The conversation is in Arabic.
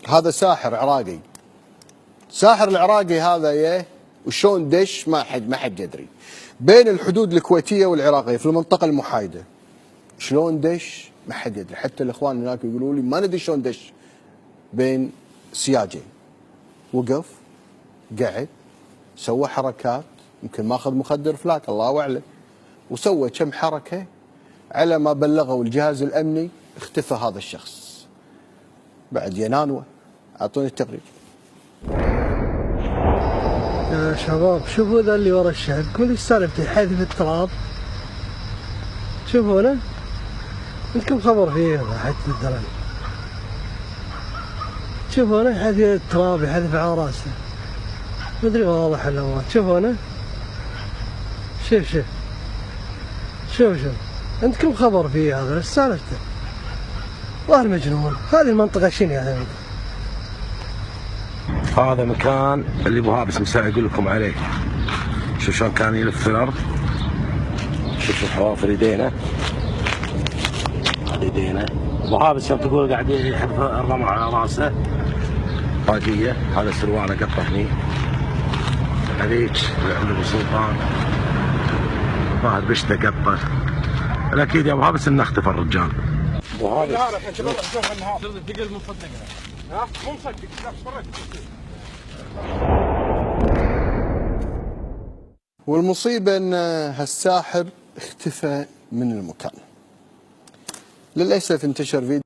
هذا ساحر عراقي. ساحر العراقي هذا وشون دش ما حد يدري، بين الحدود الكويتيه والعراقيه في المنطقه المحايده. شلون دش ما حد يدري، حتى الاخوان هناك يقولوا لي ما ندري شلون دش بين سياجين. وقف قعد سوى حركات، يمكن ماخذ مخدر فلاك الله اعلم، وسوى كم حركه على ما بلغوا الجهاز الامني اختفى هذا الشخص. بعد ينانوه اعطوني التقرير. يا شباب شوفوا ذا اللي ورا الشهد، كل السالفة حذف التراب. شوفونه، عندكم خبر فيه حتى الدرن. شوفونه حذف التراب، يحذف على راسه، مدري واضح ولا ما. تشوفونه، شوف عندكم خبر فيه هذا، ايش سالفته؟ ظاهر مجنون. هذه المنطقة شنو يعني؟ هذا مكان اللي ابو هابس مساء يقول لكم عليه. شوف شلون كان يلف في الارض، شوفوا حوافر يدينا، هذه يدينا. ابو هابس يوم تقول قاعد يحط الرمل على راسه طاقيه، هذا سروانه قطه هني، هذيك عند ابو سلطان ظاهر بشته قطه. الاكيد يا ابو هابس انه اختفى الرجال. ابو هابس والمصيبه ان هالساحر اختفى من المكان. للاسف انتشر فيديو